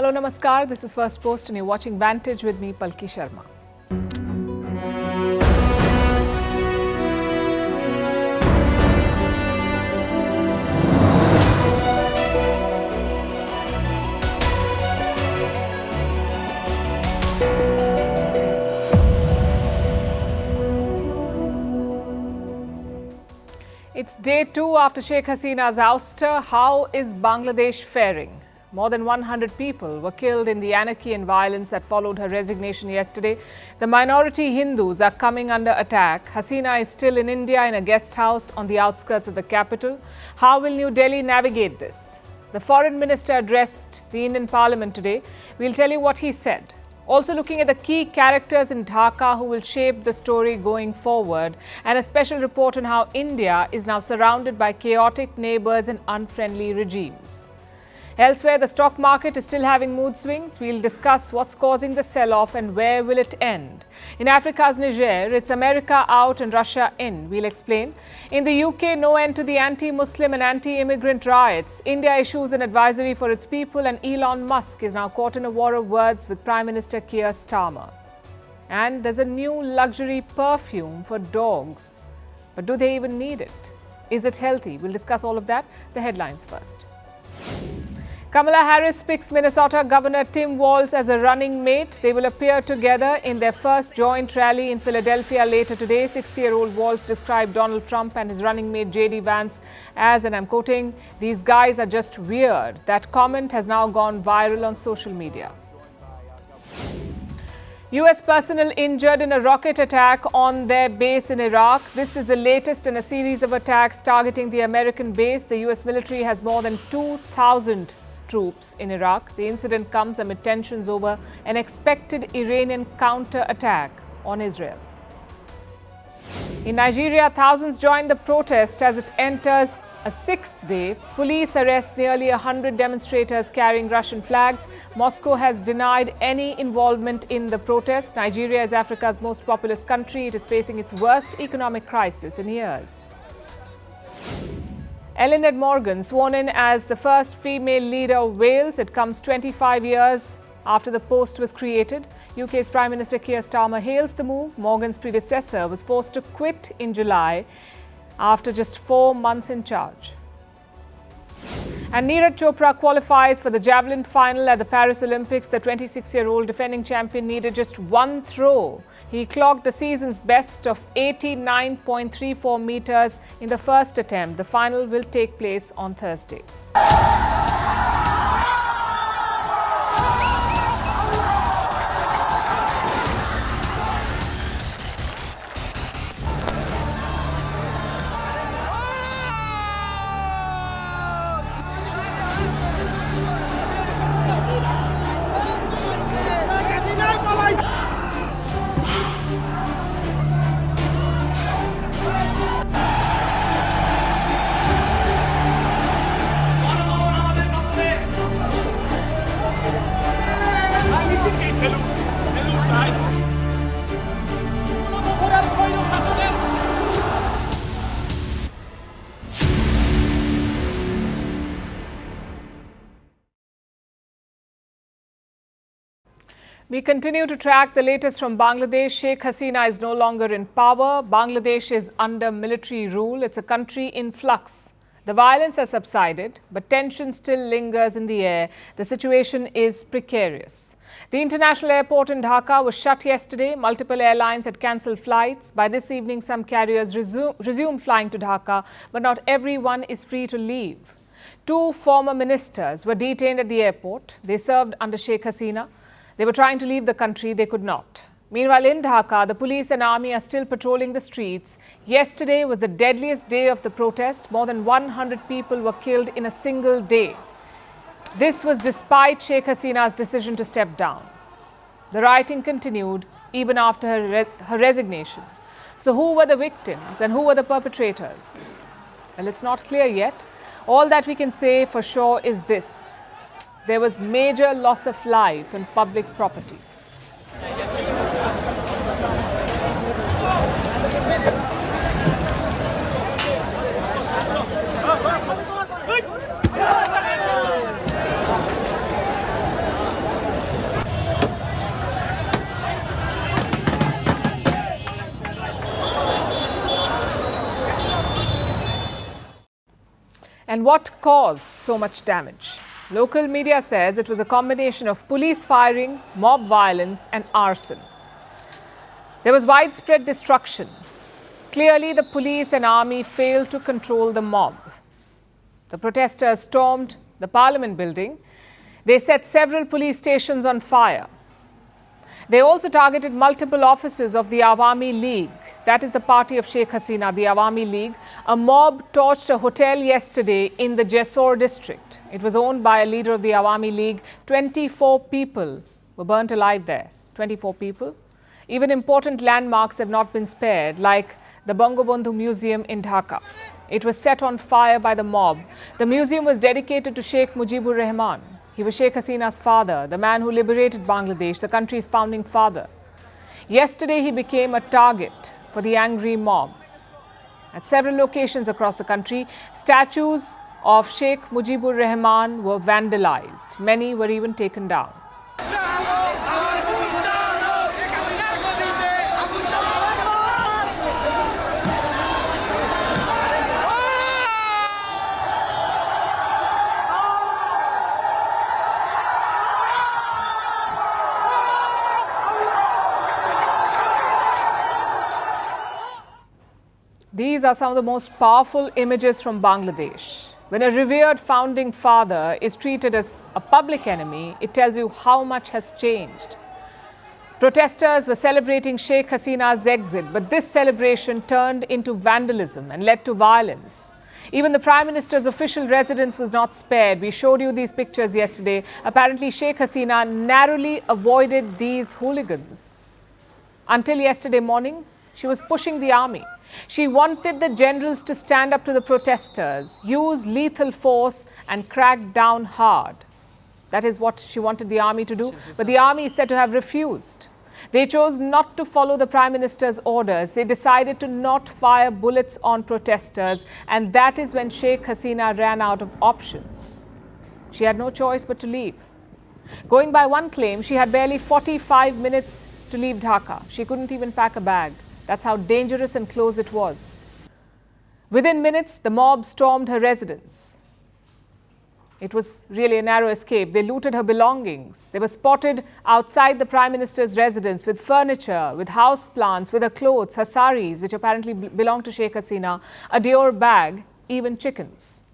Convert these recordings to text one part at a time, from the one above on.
Hello, Namaskar. This is Firstpost and you're watching Vantage with me, Palki Sharma. It's day 2 after Sheikh Hasina's ouster. How is Bangladesh faring? More than 100 people were killed in the anarchy and violence that followed her resignation yesterday. The minority Hindus are coming under attack. Hasina is still in India in a guest house on the outskirts of the capital. How will New Delhi navigate this? The foreign minister addressed the Indian Parliament today. We'll tell you what he said. Also looking at the key characters in Dhaka who will shape the story going forward, and a special report on how India is now surrounded by chaotic neighbours and unfriendly regimes. Elsewhere, the stock market is still having mood swings. We'll discuss what's causing the sell-off and where will it end. In Africa's Niger, it's America out and Russia in. We'll explain. In the UK, no end to the anti-Muslim and anti-immigrant riots. India issues an advisory for its people, and Elon Musk is now caught in a war of words with Prime Minister Keir Starmer. And there's a new luxury perfume for dogs. But do they even need it? Is it healthy? We'll discuss all of that. The headlines first. Kamala Harris picks Minnesota Governor Tim Walsh as a running mate. They will appear together in their first joint rally in Philadelphia later today. 60-year-old Walsh described Donald Trump and his running mate J.D. Vance as, and I'm quoting, "These guys are just weird." That comment has now gone viral on social media. U.S. personnel injured in a rocket attack on their base in Iraq. This is the latest in a series of attacks targeting the American base. The U.S. military has more than 2,000 troops in Iraq. The incident comes amid tensions over an expected Iranian counter-attack on Israel. In Nigeria, thousands joined the protest as it enters a sixth day. Police arrest nearly 100 demonstrators carrying Russian flags. Moscow has denied any involvement in the protest. Nigeria is Africa's most populous country. It is facing its worst economic crisis in years. Ellen Morgan sworn in as the first female leader of Wales. It comes 25 years after the post was created. UK's Prime Minister Keir Starmer hails the move. Morgan's predecessor was forced to quit in July after just 4 months in charge. And Chopra qualifies for the javelin final at the Paris Olympics. The 26-year-old defending champion needed just one throw. He clocked the season's best of 89.34 meters in the first attempt. The final will take place on Thursday. We continue to track the latest from Bangladesh. Sheikh Hasina is no longer in power. Bangladesh is under military rule. It's a country in flux. The violence has subsided, but tension still lingers in the air. The situation is precarious. The international airport in Dhaka was shut yesterday. Multiple airlines had cancelled flights. By this evening, some carriers resumed flying to Dhaka, but not everyone is free to leave. 2 former ministers were detained at the airport. They served under Sheikh Hasina. They were trying to leave the country. They could not. Meanwhile, in Dhaka, the police and army are still patrolling the streets. Yesterday was the deadliest day of the protest. More than 100 people were killed in a single day. This was despite Sheikh Hasina's decision to step down. The rioting continued even after her resignation. So who were the victims and who were the perpetrators? Well, it's not clear yet. All that we can say for sure is this: there was major loss of life and public property. And what caused so much damage? Local media says it was a combination of police firing, mob violence and arson. There was widespread destruction. Clearly, the police and army failed to control the mob. The protesters stormed the Parliament building. They set several police stations on fire. They also targeted multiple offices of the Awami League. That is the party of Sheikh Hasina, the Awami League. A mob torched a hotel yesterday in the Jessore district. It was owned by a leader of the Awami League. 24 people were burnt alive there. 24 people. Even important landmarks have not been spared, like the Bangabandhu Museum in Dhaka. It was set on fire by the mob. The museum was dedicated to Sheikh Mujibur Rahman. He was Sheikh Hasina's father, the man who liberated Bangladesh, the country's founding father. Yesterday, he became a target for the angry mobs. At several locations across the country, statues of Sheikh Mujibur Rahman were vandalized. Many were even taken down. These are some of the most powerful images from Bangladesh. When a revered founding father is treated as a public enemy, it tells you how much has changed. Protesters were celebrating Sheikh Hasina's exit, but this celebration turned into vandalism and led to violence. Even the Prime Minister's official residence was not spared. We showed you these pictures yesterday. Apparently, Sheikh Hasina narrowly avoided these hooligans. Until yesterday morning, she was pushing the army. She wanted the generals to stand up to the protesters, use lethal force and crack down hard. That is what she wanted the army to do. But the army is said to have refused. They chose not to follow the Prime Minister's orders. They decided to not fire bullets on protesters. And that is when Sheikh Hasina ran out of options. She had no choice but to leave. Going by one claim, she had barely 45 minutes to leave Dhaka. She couldn't even pack a bag. That's how dangerous and close it was. Within minutes, the mob stormed her residence. It was really a narrow escape. They looted her belongings. They were spotted outside the Prime Minister's residence with furniture, with house plants, with her clothes, her saris, which apparently belonged to Sheikh Hasina, a Dior bag, even chickens.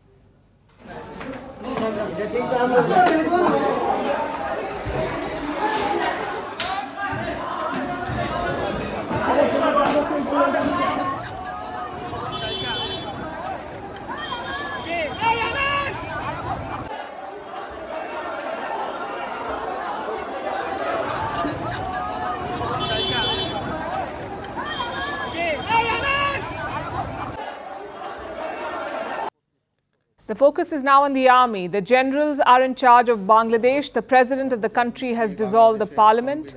The focus is now on the army. The generals are in charge of Bangladesh. The president of the country has dissolved the parliament.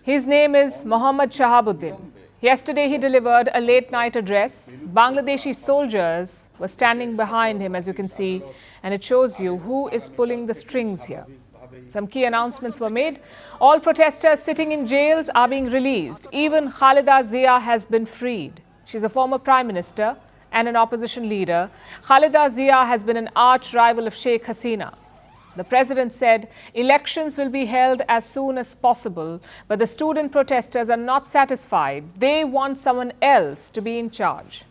His name is Mohammad Shahabuddin. Yesterday, he delivered a late-night address. Bangladeshi soldiers were standing behind him, as you can see, and it shows you who is pulling the strings here. Some key announcements were made. All protesters sitting in jails are being released. Even Khalida Zia has been freed. She's a former prime minister and an opposition leader. Khalida Zia has been an arch rival of Sheikh Hasina. The president said elections will be held as soon as possible, but the student protesters are not satisfied. They want someone else to be in charge.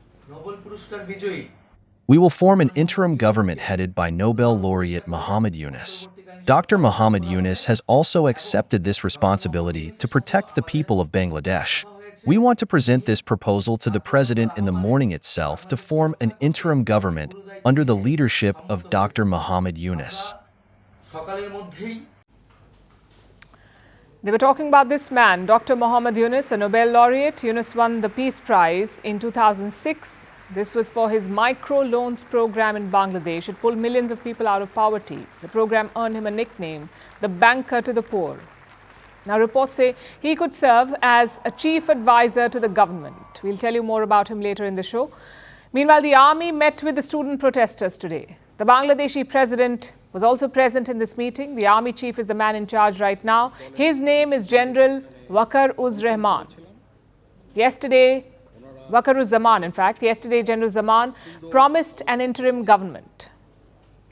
We will form an interim government headed by Nobel laureate Muhammad Yunus. Dr. Muhammad Yunus has also accepted this responsibility to protect the people of Bangladesh. We want to present this proposal to the president in the morning itself to form an interim government under the leadership of Dr. Muhammad Yunus. They were talking about this man, Dr. Muhammad Yunus, a Nobel laureate. Yunus won the Peace Prize in 2006. This was for his micro-loans program in Bangladesh. It pulled millions of people out of poverty. The program earned him a nickname, the banker to the poor. Now, reports say he could serve as a chief advisor to the government. We'll tell you more about him later in the show. Meanwhile, the army met with the student protesters today. The Bangladeshi president was also present in this meeting. The army chief is the man in charge right now. His name is General Wakar-uz-Rahman. Yesterday, General Zaman promised an interim government.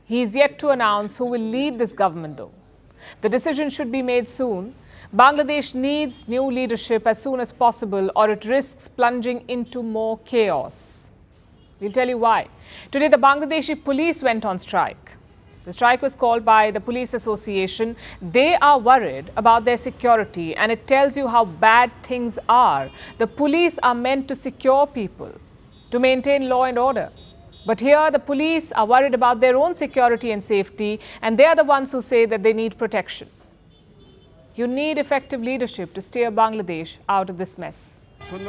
He is yet to announce who will lead this government, though. The decision should be made soon. Bangladesh needs new leadership as soon as possible, or it risks plunging into more chaos. We'll tell you why. Today, the Bangladeshi police went on strike. The strike was called by the Police Association. They are worried about their security, and it tells you how bad things are. The police are meant to secure people, to maintain law and order. But here, the police are worried about their own security and safety, and they are the ones who say that they need protection. You need effective leadership to steer Bangladesh out of this mess.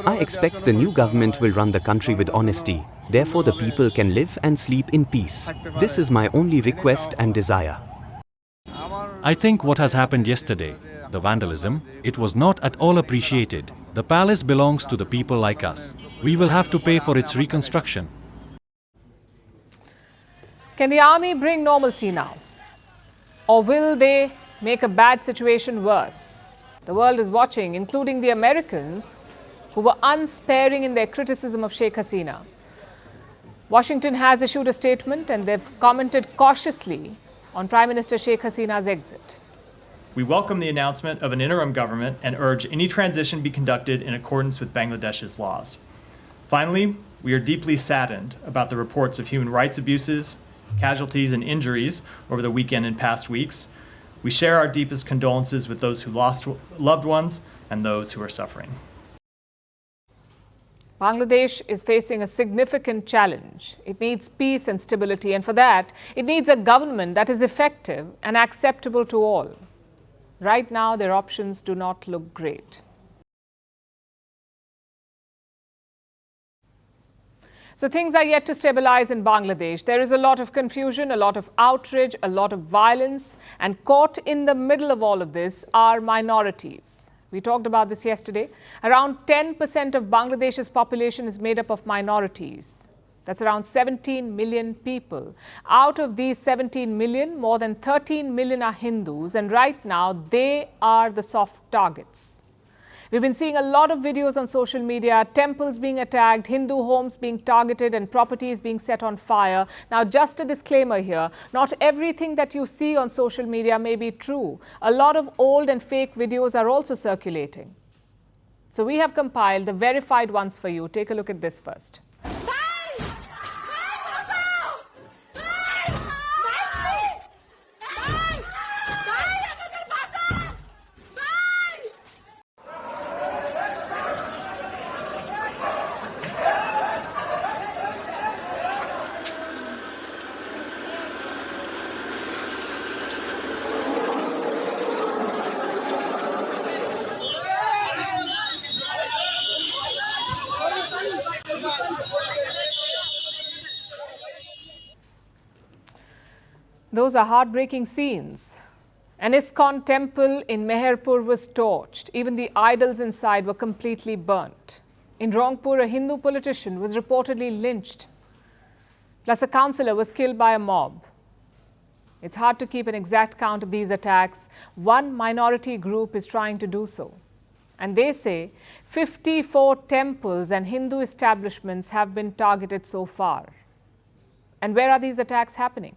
I expect the new government will run the country with honesty. Therefore, the people can live and sleep in peace. This is my only request and desire. I think what has happened yesterday, the vandalism, it was not at all appreciated. The palace belongs to the people like us. We will have to pay for its reconstruction. Can the army bring normalcy now? Or will they make a bad situation worse? The world is watching, including the Americans, who were unsparing in their criticism of Sheikh Hasina. Washington has issued a statement and they've commented cautiously on Prime Minister Sheikh Hasina's exit. We welcome the announcement of an interim government and urge any transition be conducted in accordance with Bangladesh's laws. Finally, we are deeply saddened about the reports of human rights abuses, casualties, and injuries over the weekend and past weeks. We share our deepest condolences with those who lost loved ones and those who are suffering. Bangladesh is facing a significant challenge. It needs peace and stability, and for that, it needs a government that is effective and acceptable to all. Right now, their options do not look great. So things are yet to stabilize in Bangladesh. There is a lot of confusion, a lot of outrage, a lot of violence, and caught in the middle of all of this are minorities. We talked about this yesterday. Around 10% of Bangladesh's population is made up of minorities. That's around 17 million people. Out of these 17 million, more than 13 million are Hindus, and right now they are the soft targets. We've been seeing a lot of videos on social media, temples being attacked, Hindu homes being targeted, and properties being set on fire. Now, just a disclaimer here, not everything that you see on social media may be true. A lot of old and fake videos are also circulating. So we have compiled the verified ones for you. Take a look at this first. Those are heartbreaking scenes. An ISKCON temple in Meherpur was torched. Even the idols inside were completely burnt. In Rangpur, a Hindu politician was reportedly lynched. Plus, a councillor was killed by a mob. It's hard to keep an exact count of these attacks. One minority group is trying to do so. And they say 54 temples and Hindu establishments have been targeted so far. And where are these attacks happening?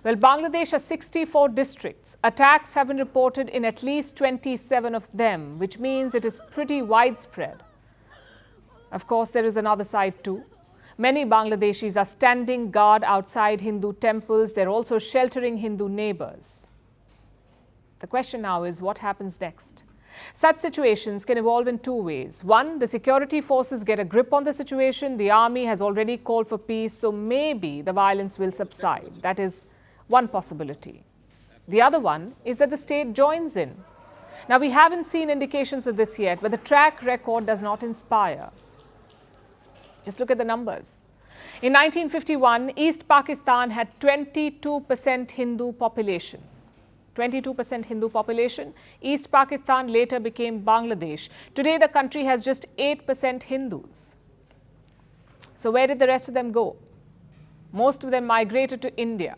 Well, Bangladesh has 64 districts. Attacks have been reported in at least 27 of them, which means it is pretty widespread. Of course, there is another side too. Many Bangladeshis are standing guard outside Hindu temples. They're also sheltering Hindu neighbors. The question now is, what happens next? Such situations can evolve in two ways. One, the security forces get a grip on the situation. The army has already called for peace, so maybe the violence will subside. That is one possibility. The other one is that the state joins in. Now, we haven't seen indications of this yet, but the track record does not inspire. Just look at the numbers. In 1951, East Pakistan had 22% Hindu population. 22% Hindu population. East Pakistan later became Bangladesh. Today, the country has just 8% Hindus. So where did the rest of them go? Most of them migrated to India.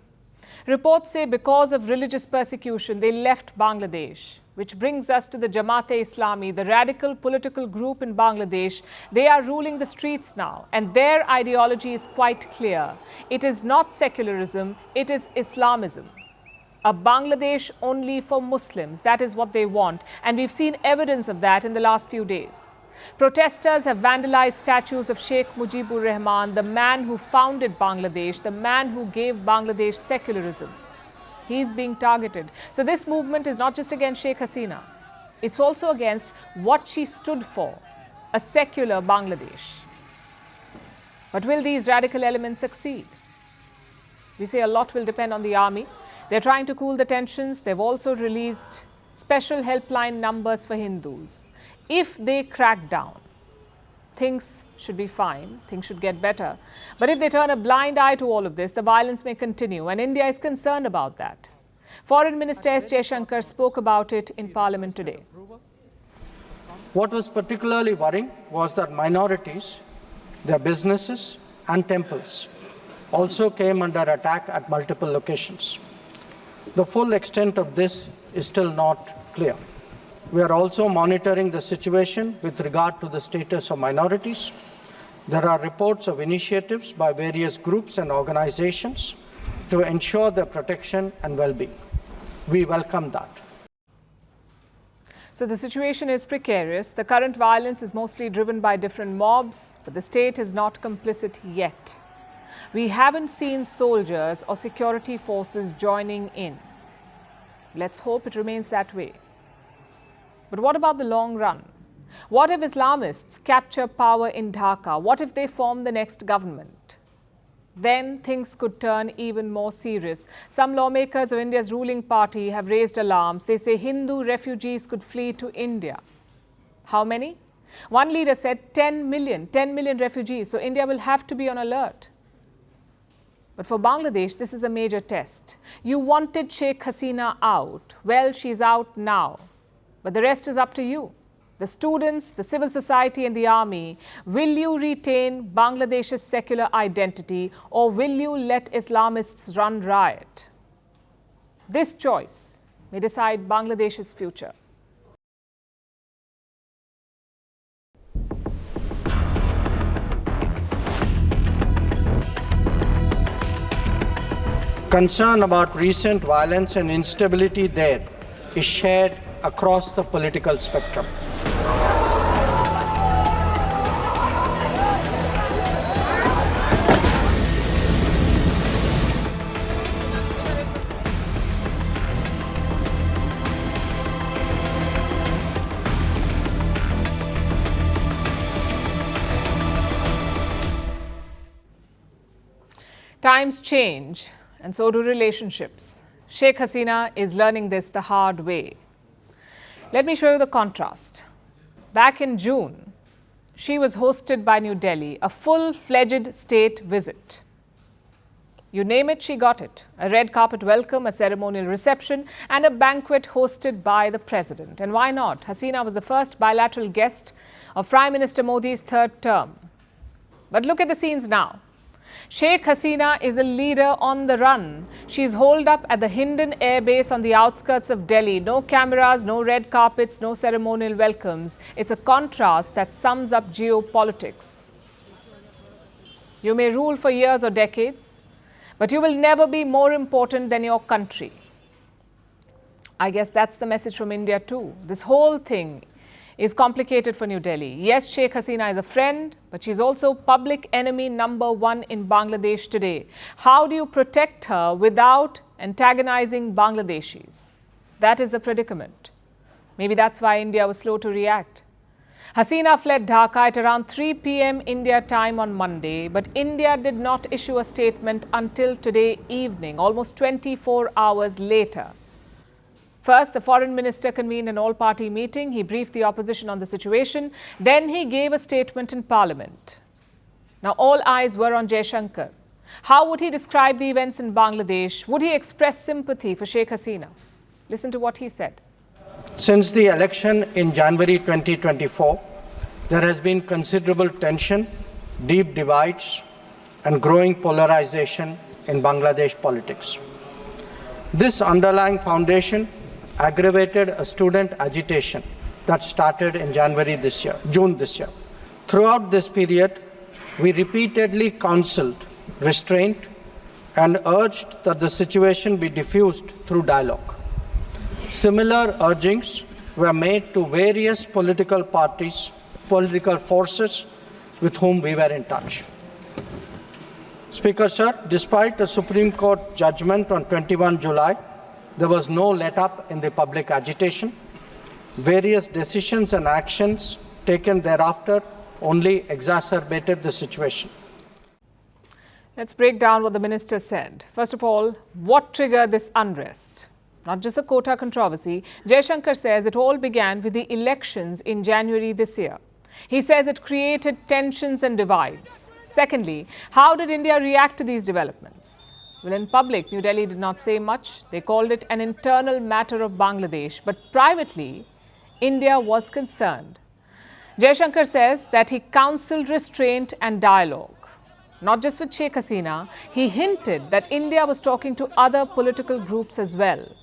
Reports say because of religious persecution, they left Bangladesh. Which brings us to the Jamaat-e-Islami, the radical political group in Bangladesh. They are ruling the streets now, and their ideology is quite clear. It is not secularism, it is Islamism. A Bangladesh only for Muslims, that is what they want, and we've seen evidence of that in the last few days. Protesters have vandalized statues of Sheikh Mujibur Rahman, the man who founded Bangladesh, the man who gave Bangladesh secularism. He's being targeted. So this movement is not just against Sheikh Hasina. It's also against what she stood for, a secular Bangladesh. But will these radical elements succeed? We say a lot will depend on the army. They're trying to cool the tensions. They've also released special helpline numbers for Hindus. If they crack down, things should be fine, things should get better. But if they turn a blind eye to all of this, the violence may continue, and India is concerned about that. Foreign Minister S. Jaishankar spoke about it in Parliament today. What was particularly worrying was that minorities, their businesses and temples also came under attack at multiple locations. The full extent of this is still not clear. We are also monitoring the situation with regard to the status of minorities. There are reports of initiatives by various groups and organizations to ensure their protection and well-being. We welcome that. So the situation is precarious. The current violence is mostly driven by different mobs, but the state is not complicit yet. We haven't seen soldiers or security forces joining in. Let's hope it remains that way. But what about the long run? What if Islamists capture power in Dhaka? What if they form the next government? Then things could turn even more serious. Some lawmakers of India's ruling party have raised alarms. They say Hindu refugees could flee to India. How many? One leader said 10 million refugees. So India will have to be on alert. But for Bangladesh, this is a major test. You wanted Sheikh Hasina out. Well, she's out now. But the rest is up to you. The students, the civil society and the army. Will you retain Bangladesh's secular identity, or will you let Islamists run riot? This choice may decide Bangladesh's future. Concern about recent violence and instability there is shared across the political spectrum. Times change, and so do relationships. Sheikh Hasina is learning this the hard way. Let me show you the contrast. Back in June, she was hosted by New Delhi, a full-fledged state visit. You name it, she got it. A red carpet welcome, a ceremonial reception, and a banquet hosted by the president. And why not? Hasina was the first bilateral guest of Prime Minister Modi's third term. But look at the scenes now. Sheikh Hasina is a leader on the run. She's holed up at the Hindon Air Base on the outskirts of Delhi. No cameras, no red carpets, no ceremonial welcomes. It's a contrast that sums up geopolitics. You may rule for years or decades, but you will never be more important than your country. I guess that's the message from India too. This whole thing is complicated for New Delhi. Yes, Sheikh Hasina is a friend, but she's also public enemy number one in Bangladesh today. How do you protect her without antagonizing Bangladeshis? That is the predicament. Maybe that's why India was slow to react. Hasina fled Dhaka at around 3 p.m. India time on Monday, but India did not issue a statement until today evening, almost 24 hours later. First, the foreign minister convened an all-party meeting. He briefed the opposition on the situation. Then he gave a statement in Parliament. Now, all eyes were on Jaishankar. How would he describe the events in Bangladesh? Would he express sympathy for Sheikh Hasina? Listen to what he said. Since the election in January 2024, there has been considerable tension, deep divides, and growing polarization in Bangladesh politics. This underlying foundation aggravated a student agitation that started in June this year. Throughout this period, we repeatedly counseled restraint and urged that the situation be diffused through dialogue. Similar urgings were made to various political forces with whom we were in touch. Speaker, sir, despite the Supreme Court judgment on 21 July, there was no let-up in the public agitation. Various decisions and actions taken thereafter only exacerbated the situation. Let's break down what the minister said. First of all, what triggered this unrest? Not just the quota controversy. Jaishankar says it all began with the elections in January this year. He says it created tensions and divides. Secondly, how did India react to these developments? Well, in public, New Delhi did not say much. They called it an internal matter of Bangladesh. But privately, India was concerned. Jaishankar says that he counselled restraint and dialogue. Not just with Sheikh Hasina, he hinted that India was talking to other political groups as well.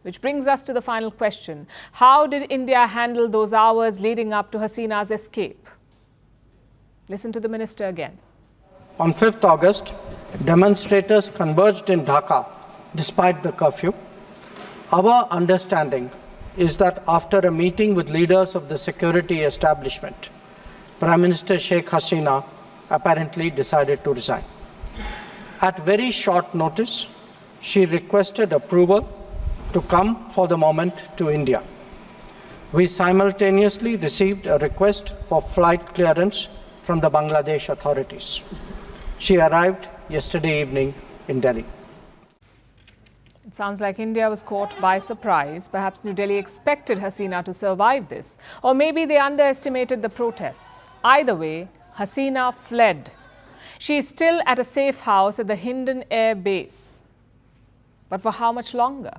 Which brings us to the final question. How did India handle those hours leading up to Hasina's escape? Listen to the minister again. On 5th August, demonstrators converged in Dhaka despite the curfew. Our understanding is that after a meeting with leaders of the security establishment, Prime Minister Sheikh Hasina apparently decided to resign. At very short notice, she requested approval to come for the moment to India. We simultaneously received a request for flight clearance from the Bangladesh authorities. She arrived yesterday evening in Delhi. It sounds like India was caught by surprise. Perhaps New Delhi expected Hasina to survive this. Or maybe they underestimated the protests. Either way, Hasina fled. She is still at a safe house at the Hindon Air Base. But for how much longer?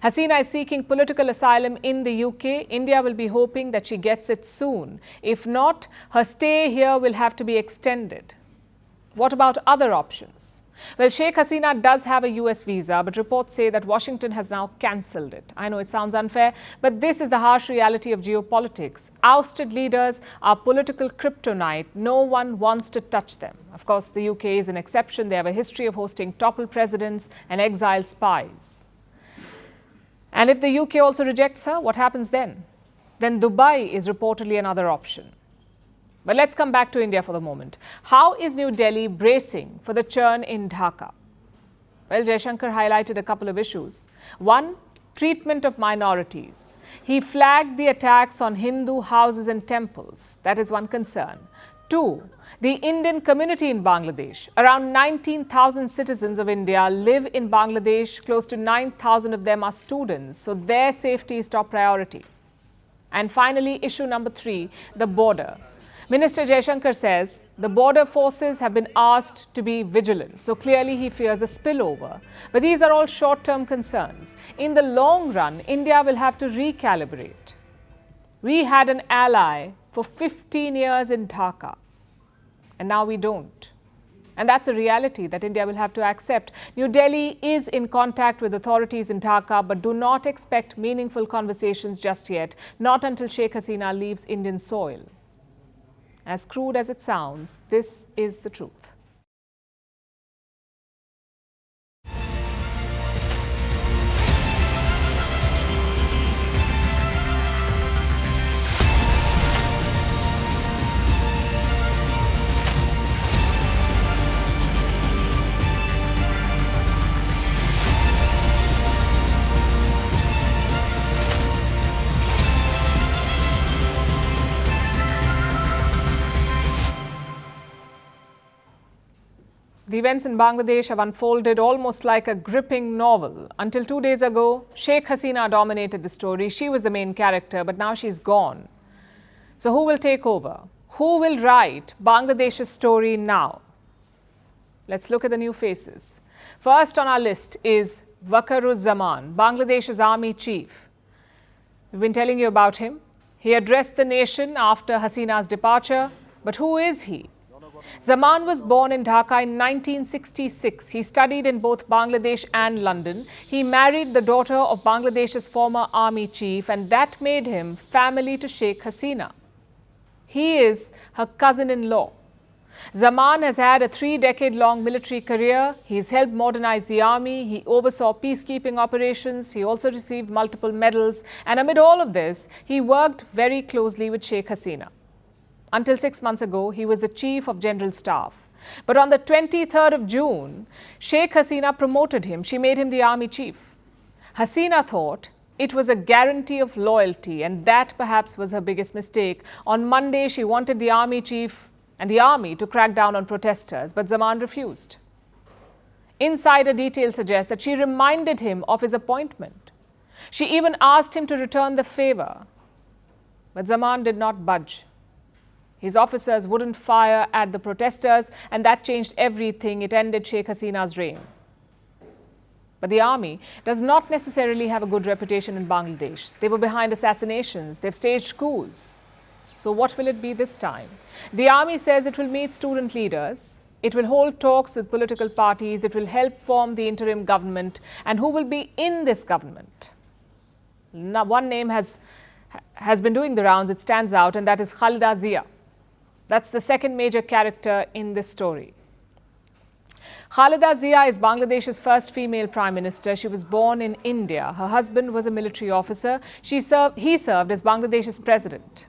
Hasina is seeking political asylum in the UK. India will be hoping that she gets it soon. If not, her stay here will have to be extended. What about other options? Well, Sheikh Hasina does have a US visa, but reports say that Washington has now cancelled it. I know it sounds unfair, but this is the harsh reality of geopolitics. Ousted leaders are political kryptonite. No one wants to touch them. Of course, the UK is an exception. They have a history of hosting toppled presidents and exiled spies. And if the UK also rejects her, what happens then? Then Dubai is reportedly another option. But let's come back to India for the moment. How is New Delhi bracing for the churn in Dhaka? Well, Jaishankar highlighted a couple of issues. One, treatment of minorities. He flagged the attacks on Hindu houses and temples. That is one concern. Two, the Indian community in Bangladesh. Around 19,000 citizens of India live in Bangladesh. Close to 9,000 of them are students. So their safety is top priority. And finally, issue number 3, the border. Minister Jaishankar says the border forces have been asked to be vigilant. So clearly he fears a spillover. But these are all short-term concerns. In the long run, India will have to recalibrate. We had an ally for 15 years in Dhaka, and now we don't. And that's a reality that India will have to accept. New Delhi is in contact with authorities in Dhaka, but do not expect meaningful conversations just yet, not until Sheikh Hasina leaves Indian soil. As crude as it sounds, this is the truth. The events in Bangladesh have unfolded almost like a gripping novel. Until 2 days ago, Sheikh Hasina dominated the story. She was the main character, but now she's gone. So who will take over? Who will write Bangladesh's story now? Let's look at the new faces. First on our list is Waqaruzzaman, Bangladesh's army chief. We've been telling you about him. He addressed the nation after Hasina's departure. But who is he? Zaman was born in Dhaka in 1966. He studied in both Bangladesh and London. He married the daughter of Bangladesh's former army chief, and that made him family to Sheikh Hasina. He is her cousin-in-law. Zaman has had a 3-decade-long military career. He's helped modernize the army. He oversaw peacekeeping operations. He also received multiple medals. And amid all of this, he worked very closely with Sheikh Hasina. Until 6 months ago, he was the Chief of General Staff. But on the 23rd of June, Sheikh Hasina promoted him. She made him the army chief. Hasina thought it was a guarantee of loyalty, and that perhaps was her biggest mistake. On Monday, she wanted the army chief and the army to crack down on protesters, but Zaman refused. Insider details suggest that she reminded him of his appointment. She even asked him to return the favor. But Zaman did not budge. His officers wouldn't fire at the protesters, and that changed everything. It ended Sheikh Hasina's reign. But the army does not necessarily have a good reputation in Bangladesh. They were behind assassinations. They've staged coups. So what will it be this time? The army says it will meet student leaders. It will hold talks with political parties. It will help form the interim government. And who will be in this government? Now, one name has been doing the rounds. It stands out, and that is Khalida Zia. That's the second major character in this story. Khalida Zia is Bangladesh's first female prime minister. She was born in India. Her husband was a military officer. He served as Bangladesh's president.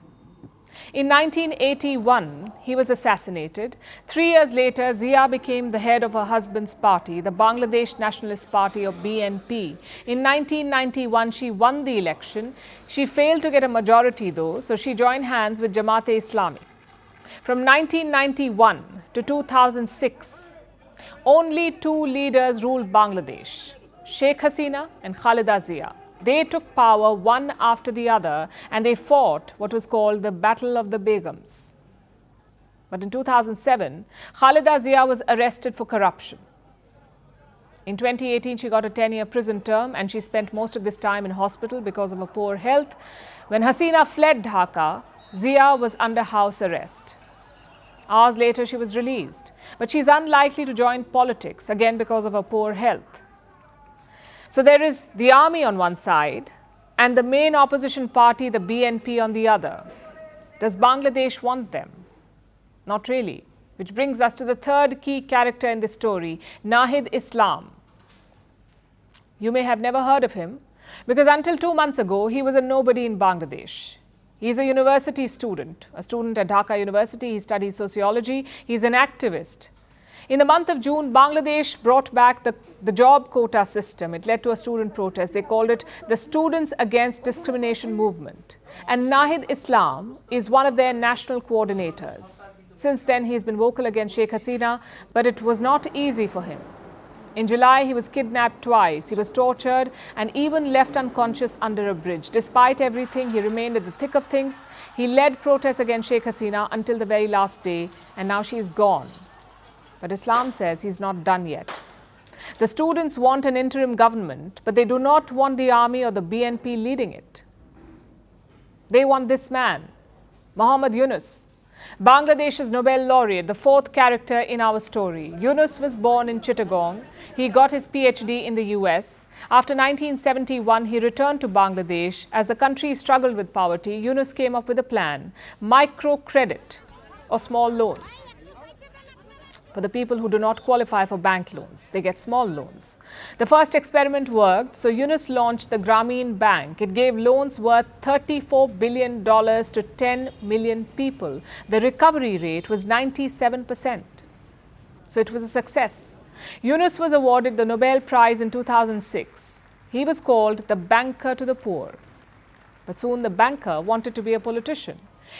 In 1981, he was assassinated. 3 years later, Zia became the head of her husband's party, the Bangladesh Nationalist Party, or BNP. In 1991, she won the election. She failed to get a majority, though, so she joined hands with Jamaat-e-Islami. From 1991 to 2006, only 2 leaders ruled Bangladesh, Sheikh Hasina and Khalida Zia. They took power one after the other, and they fought what was called the Battle of the Begums. But in 2007, Khalida Zia was arrested for corruption. In 2018, she got a 10-year prison term, and she spent most of this time in hospital because of her poor health. When Hasina fled Dhaka, Zia was under house arrest. Hours later, she was released. But she's unlikely to join politics, again because of her poor health. So there is the army on one side and the main opposition party, the BNP, on the other. Does Bangladesh want them? Not really. Which brings us to the third key character in this story, Nahid Islam. You may have never heard of him because until 2 months ago, he was a nobody in Bangladesh. He's a university student, a student at Dhaka University. He studies sociology. He's an activist. In the month of June, Bangladesh brought back the job quota system. It led to a student protest. They called it the Students Against Discrimination Movement. And Nahid Islam is one of their national coordinators. Since then, he's been vocal against Sheikh Hasina, but it was not easy for him. In July, he was kidnapped twice. He was tortured and even left unconscious under a bridge. Despite everything, he remained at the thick of things. He led protests against Sheikh Hasina until the very last day, and now she's gone. But Islam says he's not done yet. The students want an interim government, but they do not want the army or the BNP leading it. They want this man, Muhammad Yunus, Bangladesh's Nobel laureate, the fourth character in our story. Yunus was born in Chittagong. He got his PhD in the US. After 1971, he returned to Bangladesh. As the country struggled with poverty, Yunus came up with a plan, microcredit or small loans. For the people who do not qualify for bank loans, they get small loans. The first experiment worked, so Yunus launched the Grameen Bank. It gave loans worth $34 billion to 10 million people. The recovery rate was 97%. So it was a success. Yunus was awarded the Nobel Prize in 2006. He was called the banker to the poor. But soon the banker wanted to be a politician.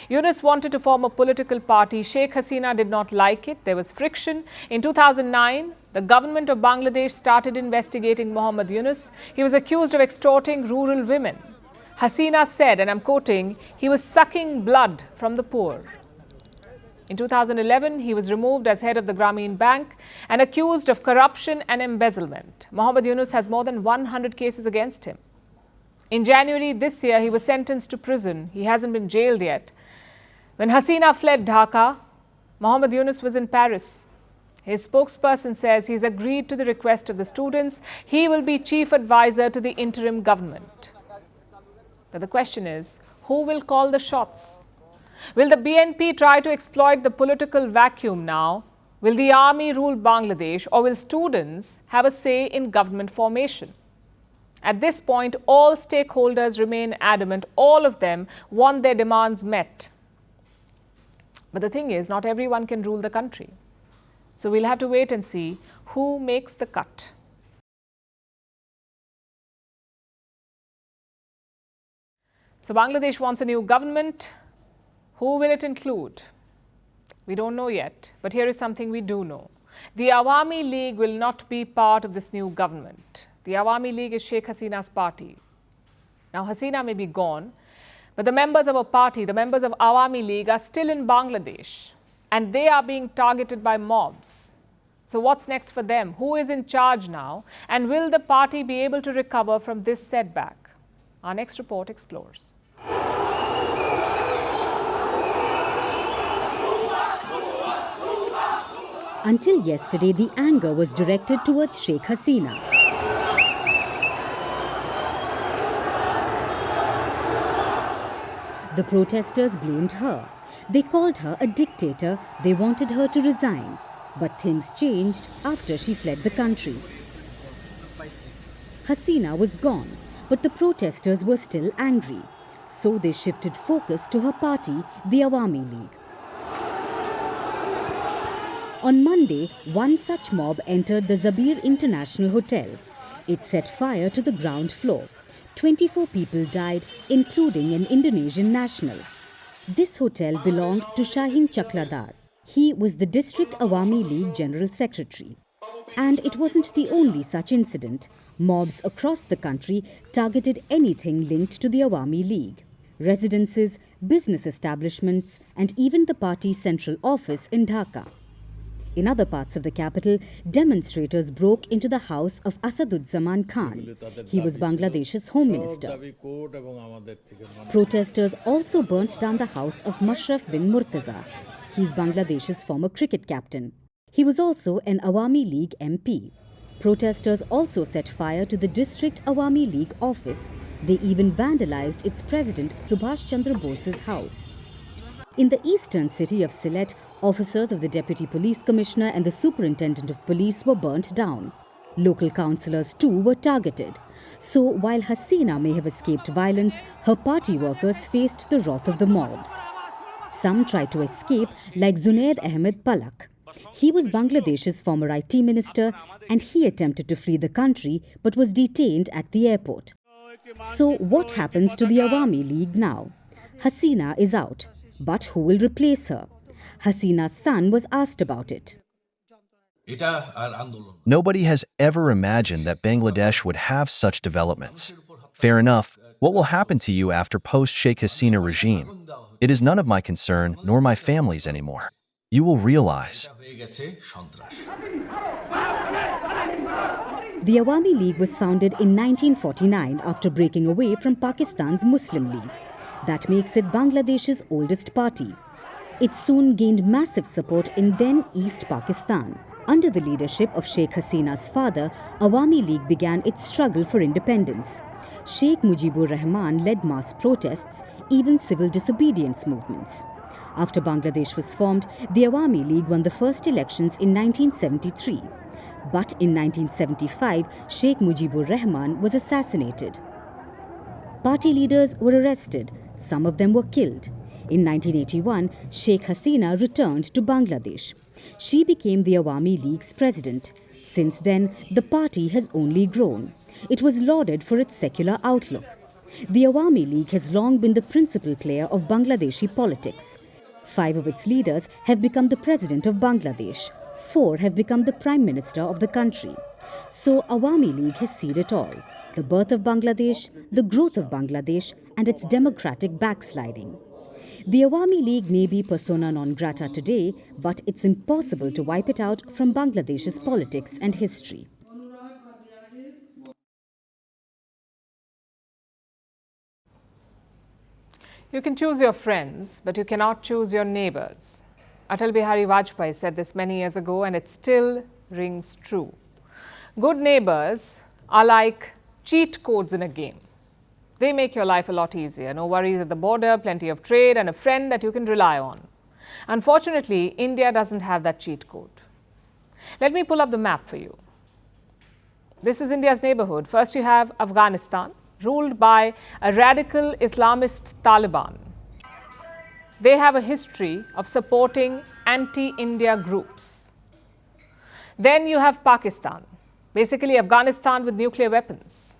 Yunus wanted to form a political party. Sheikh Hasina did not like it. There was friction. In 2009, the government of Bangladesh started investigating Muhammad Yunus. He was accused of extorting rural women. Hasina said, and I'm quoting, he was sucking blood from the poor. In 2011, he was removed as head of the Grameen Bank and accused of corruption and embezzlement. Muhammad Yunus has more than 100 cases against him. In January this year, he was sentenced to prison. He hasn't been jailed yet. When Hasina fled Dhaka, Mohammed Yunus was in Paris. His spokesperson says he's agreed to the request of the students. He will be chief advisor to the interim government. But the question is, who will call the shots? Will the BNP try to exploit the political vacuum now? Will the army rule Bangladesh, or will students have a say in government formation? At this point, all stakeholders remain adamant. All of them want their demands met. But the thing is, not everyone can rule the country. So we'll have to wait and see who makes the cut. So Bangladesh wants a new government. Who will it include? We don't know yet, but here is something we do know. The Awami League will not be part of this new government. The Awami League is Sheikh Hasina's party. Now, Hasina may be gone, but the members of her party, the members of Awami League, are still in Bangladesh, and they are being targeted by mobs. So what's next for them? Who is in charge now? And will the party be able to recover from this setback? Our next report explores. Until yesterday, the anger was directed towards Sheikh Hasina. The protesters blamed her. They called her a dictator. They wanted her to resign. But things changed after she fled the country. Hasina was gone, but the protesters were still angry. So they shifted focus to her party, the Awami League. On Monday, one such mob entered the Zabir International Hotel. It set fire to the ground floor. 24 people died, including an Indonesian national. This hotel belonged to Shahin Chakladar. He was the District Awami League General Secretary. And it wasn't the only such incident. Mobs across the country targeted anything linked to the Awami League. Residences, business establishments, and even the party's central office in Dhaka. In other parts of the capital, demonstrators broke into the house of Asaduzzaman Khan. He was Bangladesh's home minister. Protesters also burnt down the house of Mashraf bin Murtaza. He's Bangladesh's former cricket captain. He was also an Awami League MP. Protesters also set fire to the District Awami League office. They even vandalized its president Subhash Chandra Bose's house. In the eastern city of Sylhet, officers of the Deputy Police Commissioner and the Superintendent of Police were burnt down. Local councillors too were targeted. So while Hasina may have escaped violence, her party workers faced the wrath of the mobs. Some tried to escape, like Zunaid Ahmed Palak. He was Bangladesh's former IT minister, and he attempted to flee the country but was detained at the airport. So what happens to the Awami League now? Hasina is out. But who will replace her? Hasina's son was asked about it. Nobody has ever imagined that Bangladesh would have such developments. Fair enough. What will happen to you after post-Sheikh Hasina regime? It is none of my concern, nor my family's anymore. You will realize. The Awami League was founded in 1949 after breaking away from Pakistan's Muslim League. That makes it Bangladesh's oldest party. It soon gained massive support in then East Pakistan. Under the leadership of Sheikh Hasina's father, Awami League began its struggle for independence. Sheikh Mujibur Rahman led mass protests, even civil disobedience movements. After Bangladesh was formed, the Awami League won the first elections in 1973. But in 1975, Sheikh Mujibur Rahman was assassinated. Party leaders were arrested. Some of them were killed. In 1981, Sheikh Hasina returned to Bangladesh. She became the Awami League's president. Since then, the party has only grown. It was lauded for its secular outlook. The Awami League has long been the principal player of Bangladeshi politics. 5 of its leaders have become the president of Bangladesh. 4 have become the prime minister of the country. So Awami League has seen it all. The birth of Bangladesh, the growth of Bangladesh, and its democratic backsliding. The Awami League may be persona non grata today, but it's impossible to wipe it out from Bangladesh's politics and history. You can choose your friends, but you cannot choose your neighbors. Atal Bihari Vajpayee said this many years ago, and it still rings true. Good neighbors are like cheat codes in a game. They make your life a lot easier. No worries at the border, plenty of trade, and a friend that you can rely on. Unfortunately, India doesn't have that cheat code. Let me pull up the map for you. This is India's neighborhood. First, you have Afghanistan, ruled by a radical Islamist Taliban. They have a history of supporting anti-India groups. Then you have Pakistan, basically Afghanistan with nuclear weapons.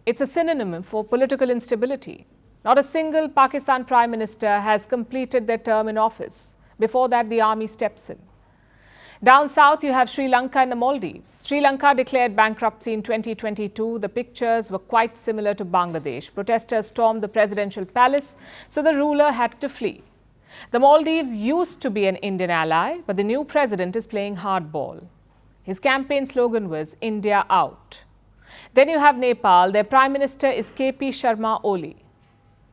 It's a synonym for political instability. Not a single Pakistan Prime Minister has completed their term in office. Before that, the army steps in. Down south, you have Sri Lanka and the Maldives. Sri Lanka declared bankruptcy in 2022. The pictures were quite similar to Bangladesh. Protesters stormed the presidential palace, so the ruler had to flee. The Maldives used to be an Indian ally, but the new president is playing hardball. His campaign slogan was India out. Then you have Nepal. Their prime minister is KP Sharma Oli.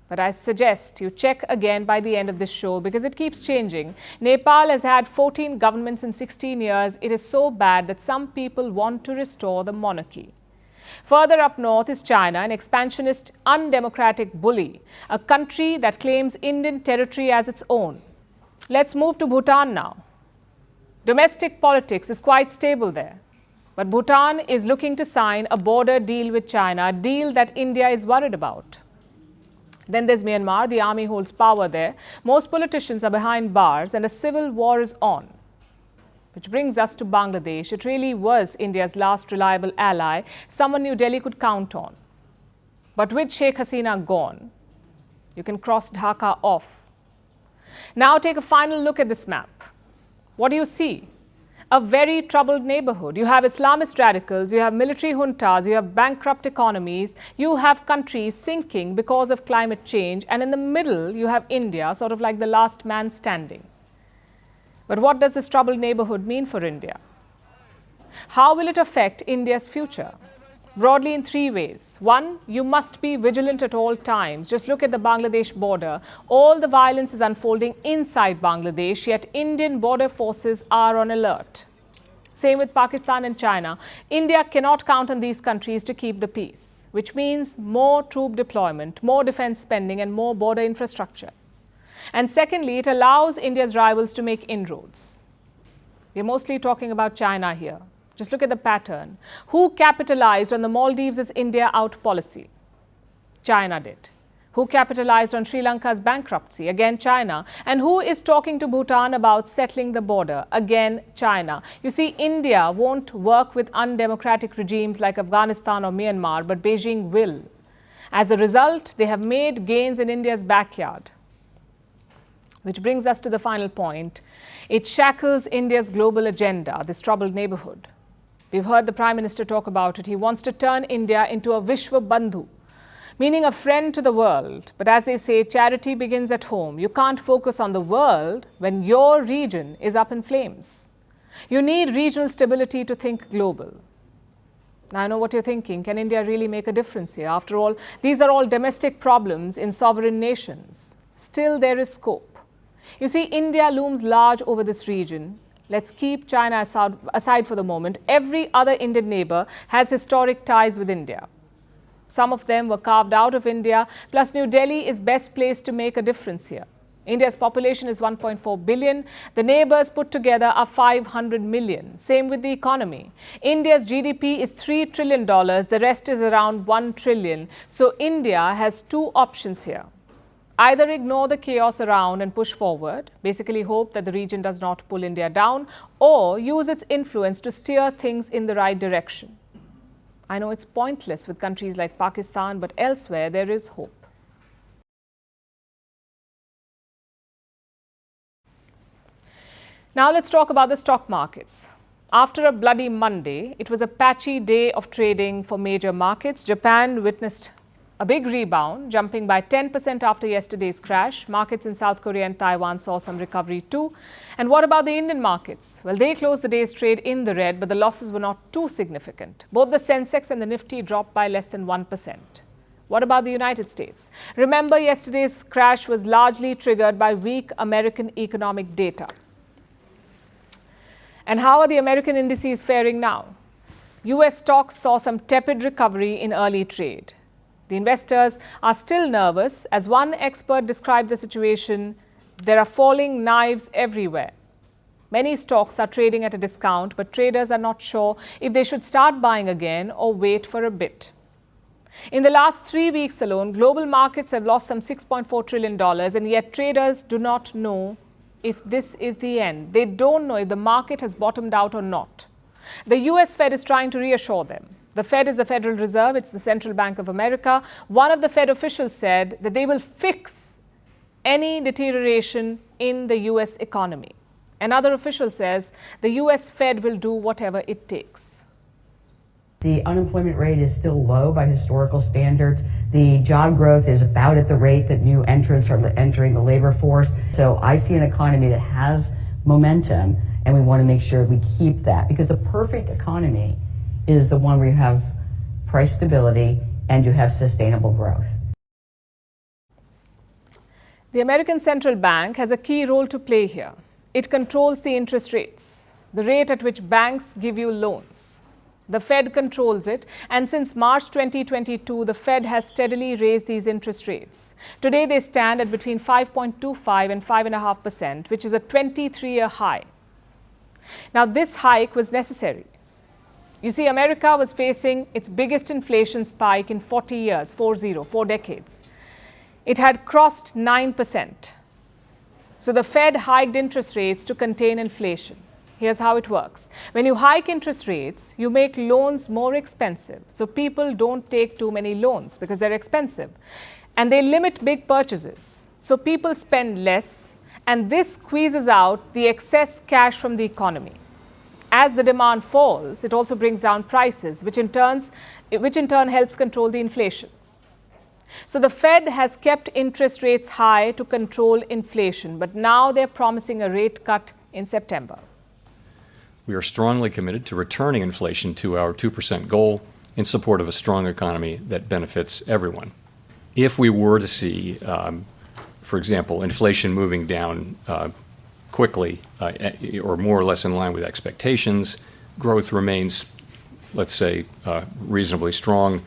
But I suggest you check again by the end of this show because it keeps changing. Nepal has had 14 governments in 16 years. It is so bad that some people want to restore the monarchy. Further up north is China, an expansionist, undemocratic bully, a country that claims Indian territory as its own. Let's move to Bhutan now. Domestic politics is quite stable there. But Bhutan is looking to sign a border deal with China, a deal that India is worried about. Then there's Myanmar. The army holds power there. Most politicians are behind bars and a civil war is on. Which brings us to Bangladesh. It really was India's last reliable ally, someone New Delhi could count on. But with Sheikh Hasina gone, you can cross Dhaka off. Now take a final look at this map. What do you see? A very troubled neighborhood. You have Islamist radicals, you have military juntas, you have bankrupt economies, you have countries sinking because of climate change, and in the middle you have India, sort of like the last man standing. But what does this troubled neighborhood mean for India? How will it affect India's future? Broadly in three ways. One, you must be vigilant at all times. Just look at the Bangladesh border. All the violence is unfolding inside Bangladesh, yet Indian border forces are on alert. Same with Pakistan and China. India cannot count on these countries to keep the peace, which means more troop deployment, more defense spending, and more border infrastructure. And secondly, it allows India's rivals to make inroads. We're mostly talking about China here. Just look at the pattern. Who capitalized on the Maldives' India out policy? China did. Who capitalized on Sri Lanka's bankruptcy? Again, China. And who is talking to Bhutan about settling the border? Again, China. You see, India won't work with undemocratic regimes like Afghanistan or Myanmar, but Beijing will. As a result, they have made gains in India's backyard. Which brings us to the final point. It shackles India's global agenda, this troubled neighborhood. We've heard the Prime Minister talk about it. He wants to turn India into a Vishwa Bandhu, meaning a friend to the world. But as they say, charity begins at home. You can't focus on the world when your region is up in flames. You need regional stability to think global. Now, I know what you're thinking. Can India really make a difference here? After all, these are all domestic problems in sovereign nations. Still, there is scope. You see, India looms large over this region. Let's keep China aside for the moment. Every other Indian neighbor has historic ties with India. Some of them were carved out of India, plus New Delhi is best placed to make a difference here. India's population is 1.4 billion. The neighbors put together are 500 million. Same with the economy. India's GDP is $3 trillion. The rest is around 1 trillion. So India has two options here. Either ignore the chaos around and push forward, basically hope that the region does not pull India down, or use its influence to steer things in the right direction. I know it's pointless with countries like Pakistan, but elsewhere there is hope. Now let's talk about the stock markets. After a bloody Monday, it was a patchy day of trading for major markets. Japan witnessed a big rebound, jumping by 10% after yesterday's crash. Markets in South Korea and Taiwan saw some recovery too. And what about the Indian markets? Well, they closed the day's trade in the red, but the losses were not too significant. Both the Sensex and the Nifty dropped by less than 1%. What about the United States? Remember, yesterday's crash was largely triggered by weak American economic data. And how are the American indices faring now? US stocks saw some tepid recovery in early trade. The investors are still nervous. As one expert described the situation, there are falling knives everywhere. Many stocks are trading at a discount, but traders are not sure if they should start buying again or wait for a bit. In the last 3 weeks alone, global markets have lost some $6.4 trillion, and yet traders do not know if this is the end. They don't know if the market has bottomed out or not. The US Fed is trying to reassure them. The Fed is the Federal Reserve, it's the Central Bank of America. One of the Fed officials said that they will fix any deterioration in the US economy. Another official says the US Fed will do whatever it takes. The unemployment rate is still low by historical standards. The job growth is about at the rate that new entrants are entering the labor force. So I see an economy that has momentum, and we want to make sure we keep that, because the perfect economy is the one where you have price stability and you have sustainable growth. The American Central Bank has a key role to play here. It controls the interest rates, the rate at which banks give you loans. The Fed controls it, and since March 2022, the Fed has steadily raised these interest rates. Today, they stand at between 5.25 and 5.5%, which is a 23-year high. Now, this hike was necessary. You see, America was facing its biggest inflation spike in 40 years, 4 decades. It had crossed 9%. So the Fed hiked interest rates to contain inflation. Here's how it works. When you hike interest rates, you make loans more expensive. So people don't take too many loans because they're expensive. And they limit big purchases. So people spend less, and this squeezes out the excess cash from the economy. As the demand falls, it also brings down prices, which in turn helps control the inflation. So the Fed has kept interest rates high to control inflation, but now they're promising a rate cut in September. We are strongly committed to returning inflation to our 2% goal in support of a strong economy that benefits everyone. If we were to see, for example, inflation moving down quickly or more or less in line with expectations, growth remains, let's say, reasonably strong,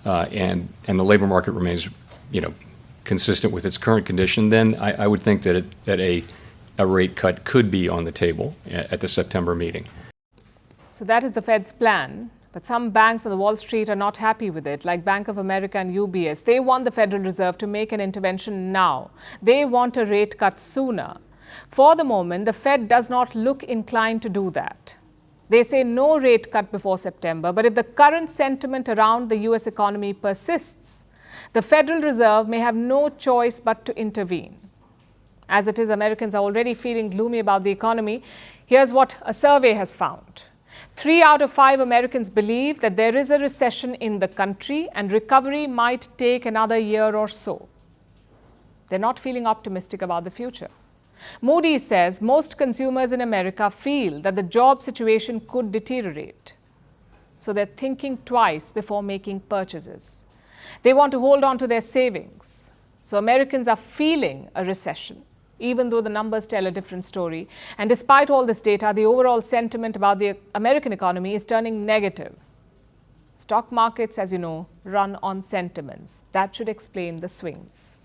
and the labor market remains, consistent with its current condition, then I would think that a rate cut could be on the table at the September meeting. So that is the Fed's plan. But some banks on the Wall Street are not happy with it, like Bank of America and UBS. They want the Federal Reserve to make an intervention now. They want a rate cut sooner. For the moment, the Fed does not look inclined to do that. They say no rate cut before September, but if the current sentiment around the US economy persists, the Federal Reserve may have no choice but to intervene. As it is, Americans are already feeling gloomy about the economy. Here's what a survey has found. 3 out of 5 Americans believe that there is a recession in the country and recovery might take another year or so. They're not feeling optimistic about the future. Moody's says most consumers in America feel that the job situation could deteriorate. So they're thinking twice before making purchases. They want to hold on to their savings. So Americans are feeling a recession, even though the numbers tell a different story. And despite all this data, the overall sentiment about the American economy is turning negative. Stock markets, as you know, run on sentiments. That should explain the swings.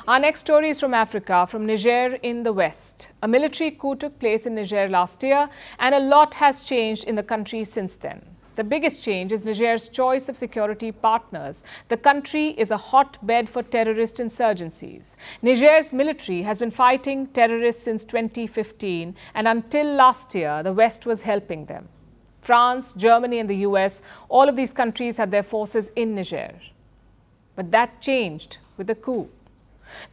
Our next story is from Africa, from Niger in the west. A military coup took place in Niger last year, and a lot has changed in the country since then. The biggest change is Niger's choice of security partners. The country is a hotbed for terrorist insurgencies. Niger's military has been fighting terrorists since 2015, and until last year, the West was helping them. France, Germany, and the US, all of these countries had their forces in Niger. But that changed with the coup.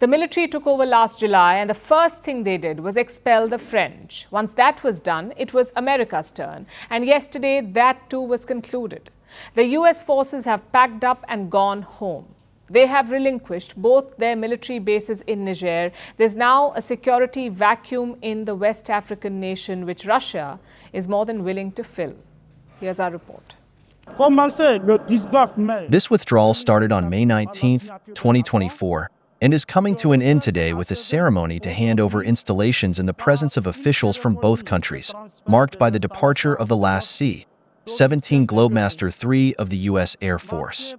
The military took over last July, and the first thing they did was expel the French. Once that was done, it was America's turn. And yesterday, that too was concluded. The US forces have packed up and gone home. They have relinquished both their military bases in Niger. There's now a security vacuum in the West African nation, which Russia is more than willing to fill. Here's our report. This withdrawal started on May 19, 2024. and is coming to an end today with a ceremony to hand over installations in the presence of officials from both countries, marked by the departure of the last C-17 Globemaster III of the U.S. Air Force.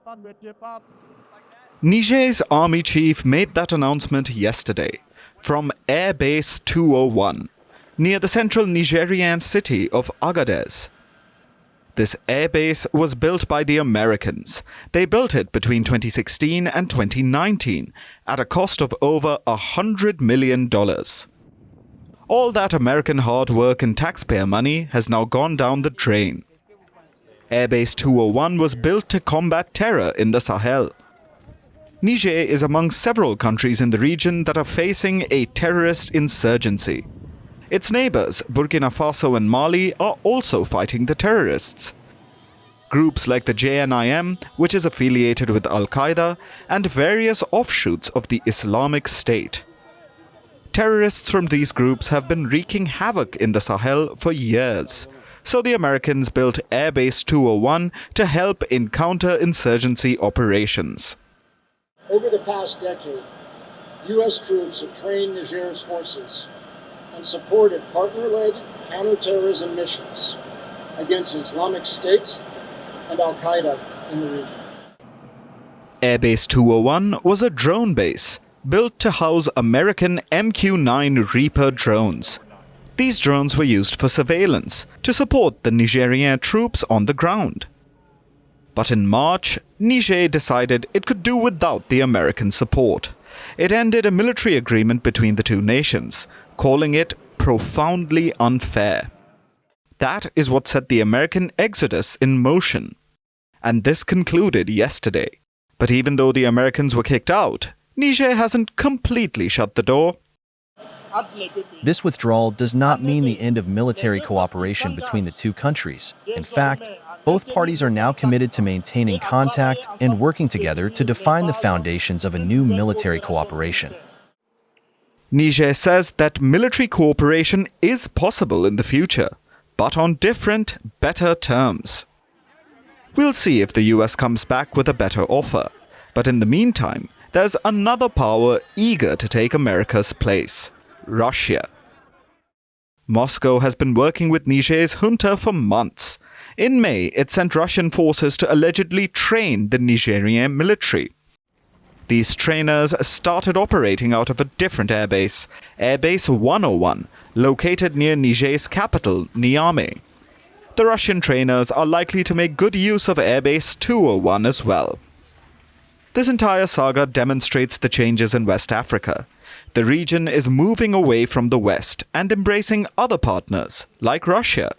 Niger's army chief made that announcement yesterday from Air Base 201, near the central Nigerian city of Agadez. This airbase was built by the Americans. They built it between 2016 and 2019 at a cost of over $100 million. All that American hard work and taxpayer money has now gone down the drain. Airbase 201 was built to combat terror in the Sahel. Niger is among several countries in the region that are facing a terrorist insurgency. Its neighbors, Burkina Faso and Mali, are also fighting the terrorists. Groups like the JNIM, which is affiliated with Al-Qaeda, and various offshoots of the Islamic State. Terrorists from these groups have been wreaking havoc in the Sahel for years, so the Americans built Airbase 201 to help in counter-insurgency operations. Over the past decade, U.S. troops have trained Niger's forces and supported partner-led counterterrorism missions against Islamic State and Al-Qaeda in the region. Airbase 201 was a drone base built to house American MQ-9 Reaper drones. These drones were used for surveillance to support the Nigerian troops on the ground. But in March, Niger decided it could do without the American support. It ended a military agreement between the two nations, calling it profoundly unfair. That is what set the American exodus in motion. And this concluded yesterday. But even though the Americans were kicked out, Niger hasn't completely shut the door. This withdrawal does not mean the end of military cooperation between the two countries. In fact, both parties are now committed to maintaining contact and working together to define the foundations of a new military cooperation. Niger says that military cooperation is possible in the future, but on different, better terms. We'll see if the US comes back with a better offer, but in the meantime, there's another power eager to take America's place: Russia. Moscow has been working with Niger's junta for months. In May, it sent Russian forces to allegedly train the Nigerian military. These trainers started operating out of a different airbase, Airbase 101, located near Niger's capital, Niamey. The Russian trainers are likely to make good use of Airbase 201 as well. This entire saga demonstrates the changes in West Africa. The region is moving away from the West and embracing other partners, like Russia.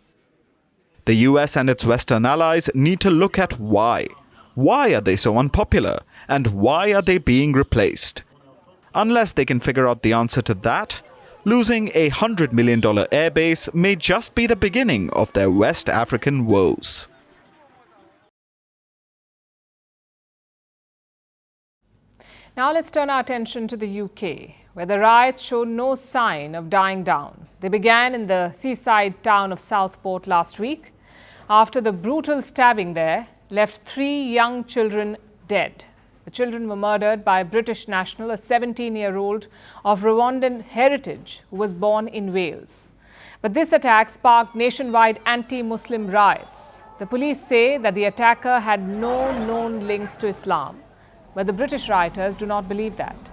The US and its Western allies need to look at why. Why are they so unpopular? And why are they being replaced? Unless they can figure out the answer to that, losing a $100 million airbase may just be the beginning of their West African woes. Now let's turn our attention to the UK, where the riots showed no sign of dying down. They began in the seaside town of Southport last week, after the brutal stabbing there left 3 young children dead. The children were murdered by a British national, a 17-year-old of Rwandan heritage who was born in Wales. But this attack sparked nationwide anti-Muslim riots. The police say that the attacker had no known links to Islam, but the British rioters do not believe that.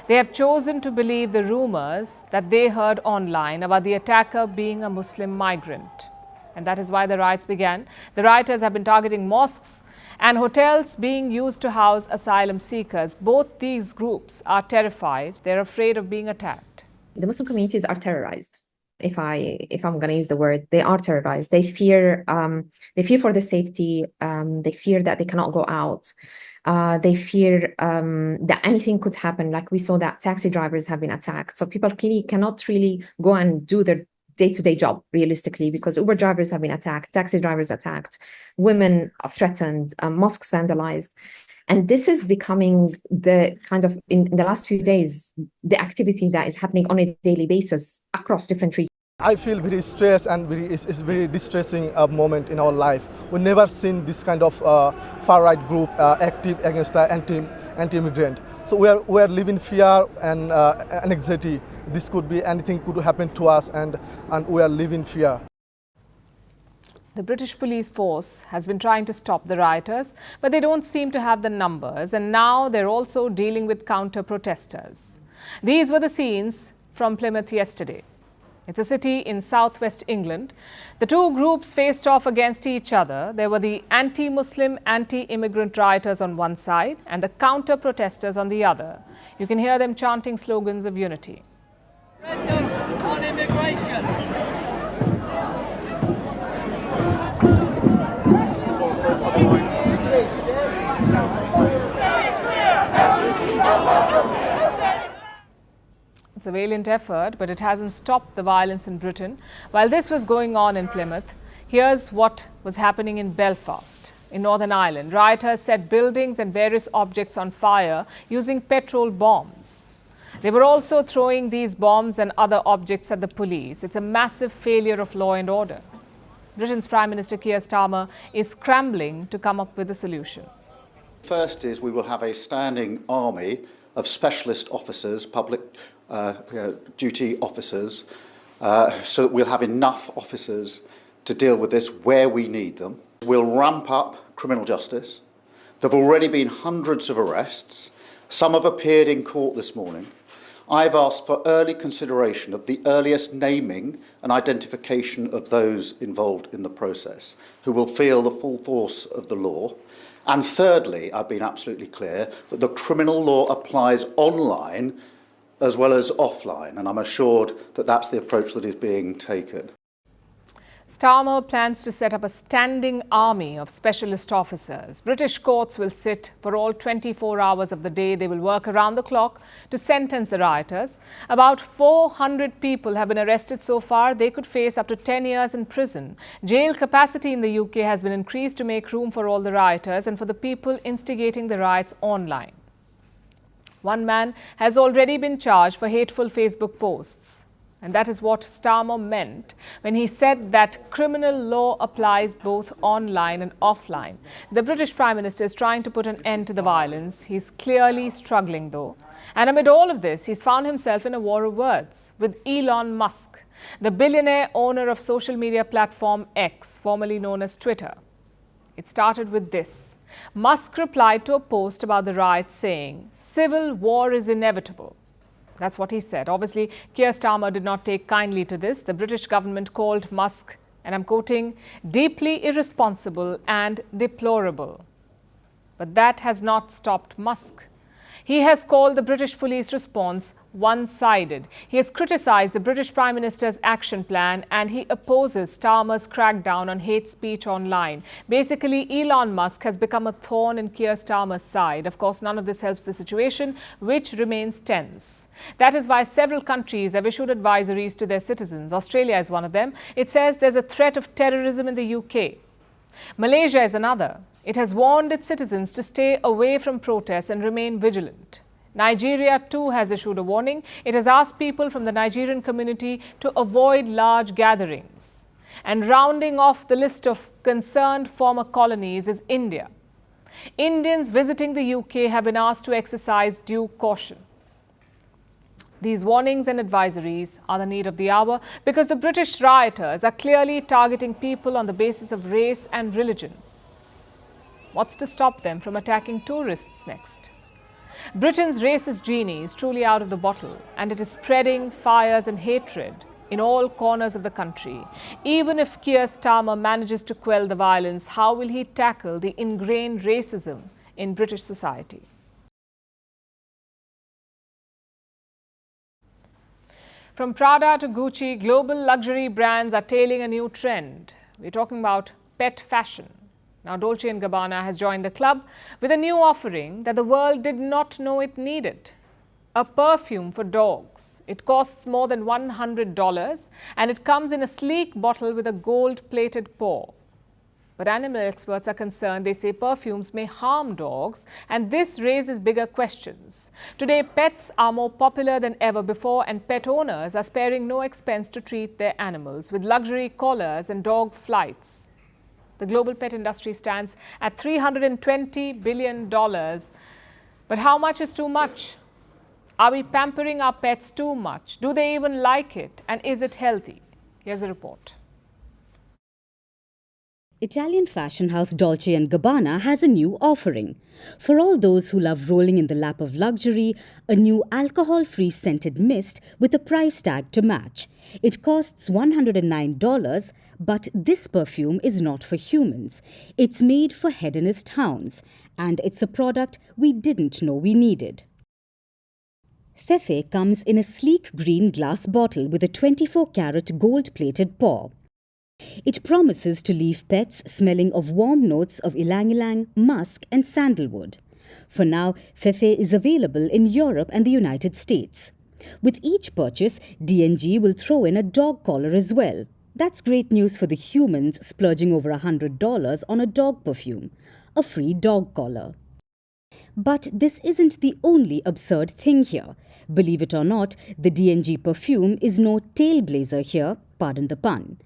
They have chosen to believe the rumors that they heard online about the attacker being a Muslim migrant. And that is why the riots began. The rioters have been targeting mosques and hotels being used to house asylum seekers. Both these groups are terrified. They're afraid of being attacked. The Muslim communities are terrorized. If I'm going to use the word, they are terrorized. They fear for their safety. They fear that they cannot go out. They fear that anything could happen. Like we saw that taxi drivers have been attacked. So people cannot really go and do their day-to-day job realistically, because Uber drivers have been attacked, taxi drivers attacked, women are threatened, mosques vandalized. And this is becoming the kind of, in the last few days, the activity that is happening on a daily basis across different regions. I feel very stressed and it's very distressing moment in our life. We've never seen this kind of far-right group active against anti-immigrant. So we are living fear and anxiety. This could be anything could happen to us, and we are living fear. The British police force has been trying to stop the rioters, but they don't seem to have the numbers, and now they're also dealing with counter-protesters. These were the scenes from Plymouth yesterday. It's a city in southwest England. The two groups faced off against each other. There were the anti-Muslim, anti-immigrant rioters on one side and the counter-protesters on the other. You can hear them chanting slogans of unity. On immigration. It's a valiant effort, but it hasn't stopped the violence in Britain. While this was going on in Plymouth, here's what was happening in Belfast, in Northern Ireland. Rioters set buildings and various objects on fire using petrol bombs. They were also throwing these bombs and other objects at the police. It's a massive failure of law and order. Britain's Prime Minister Keir Starmer is scrambling to come up with a solution. First is we will have a standing army of specialist officers, public duty officers, so that we'll have enough officers to deal with this where we need them. We'll ramp up criminal justice. There have already been hundreds of arrests. Some have appeared in court this morning. I've asked for early consideration of the earliest naming and identification of those involved in the process, who will feel the full force of the law. And thirdly, I've been absolutely clear that the criminal law applies online as well as offline, and I'm assured that that's the approach that is being taken. Starmer plans to set up a standing army of specialist officers. British courts will sit for all 24 hours of the day. They will work around the clock to sentence the rioters. About 400 people have been arrested so far. They could face up to 10 years in prison. Jail capacity in the UK has been increased to make room for all the rioters and for the people instigating the riots online. One man has already been charged for hateful Facebook posts. And that is what Starmer meant when he said that criminal law applies both online and offline. The British Prime Minister is trying to put an end to the violence. He's clearly struggling, though. And amid all of this, he's found himself in a war of words with Elon Musk, the billionaire owner of social media platform X, formerly known as Twitter. It started with this. Musk replied to a post about the riots saying, "Civil war is inevitable." That's what he said. Obviously, Keir Starmer did not take kindly to this. The British government called Musk, and I'm quoting, "deeply irresponsible and deplorable." But that has not stopped Musk. He has called the British police response one-sided. He has criticised the British Prime Minister's action plan and he opposes Starmer's crackdown on hate speech online. Basically, Elon Musk has become a thorn in Keir Starmer's side. Of course, none of this helps the situation, which remains tense. That is why several countries have issued advisories to their citizens. Australia is one of them. It says there's a threat of terrorism in the UK. Malaysia is another. It has warned its citizens to stay away from protests and remain vigilant. Nigeria too has issued a warning. It has asked people from the Nigerian community to avoid large gatherings. And rounding off the list of concerned former colonies is India. Indians visiting the UK have been asked to exercise due caution. These warnings and advisories are the need of the hour because the British rioters are clearly targeting people on the basis of race and religion. What's to stop them from attacking tourists next? Britain's racist genie is truly out of the bottle, and it is spreading fires and hatred in all corners of the country. Even if Keir Starmer manages to quell the violence, how will he tackle the ingrained racism in British society? From Prada to Gucci, global luxury brands are tailing a new trend. We're talking about pet fashion. Now, Dolce & Gabbana has joined the club with a new offering that the world did not know it needed. A perfume for dogs. It costs more than $100 and it comes in a sleek bottle with a gold-plated paw. But animal experts are concerned. They say perfumes may harm dogs, and this raises bigger questions. Today, pets are more popular than ever before, and pet owners are sparing no expense to treat their animals with luxury collars and dog flights. The global pet industry stands at $320 billion, But how much is too much? Are we pampering our pets too much? Do they even like it? And is it healthy? Here's a report. Italian fashion house Dolce & Gabbana has a new offering. For all those who love rolling in the lap of luxury, a new alcohol-free scented mist with a price tag to match. It costs $109, but this perfume is not for humans. It's made for hedonist hounds, and it's a product we didn't know we needed. Fefe comes in a sleek green glass bottle with a 24-carat gold-plated paw. It promises to leave pets smelling of warm notes of ylang-ylang, musk and sandalwood. For now, Fefe is available in Europe and the United States. With each purchase, D&G will throw in a dog collar as well. That's great news for the humans splurging over $100 on a dog perfume, a free dog collar. But this isn't the only absurd thing here. Believe it or not, the D&G perfume is no tailblazer here, pardon the pun.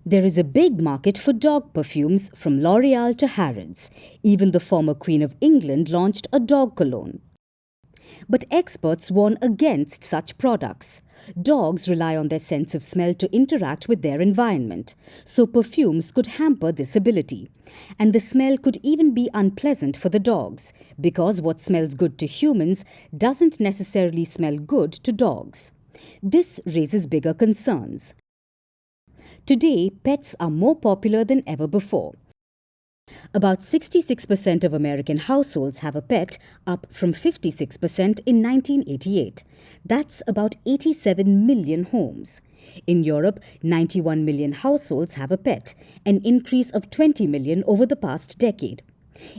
There is a big market for dog perfumes from L'Oreal to Harrods. Even the former Queen of England launched a dog cologne. But experts warn against such products. Dogs rely on their sense of smell to interact with their environment, so perfumes could hamper this ability. And the smell could even be unpleasant for the dogs, because what smells good to humans doesn't necessarily smell good to dogs. This raises bigger concerns. Today, pets are more popular than ever before. About 66% of American households have a pet, up from 56% in 1988. That's about 87 million homes. In Europe, 91 million households have a pet, an increase of 20 million over the past decade.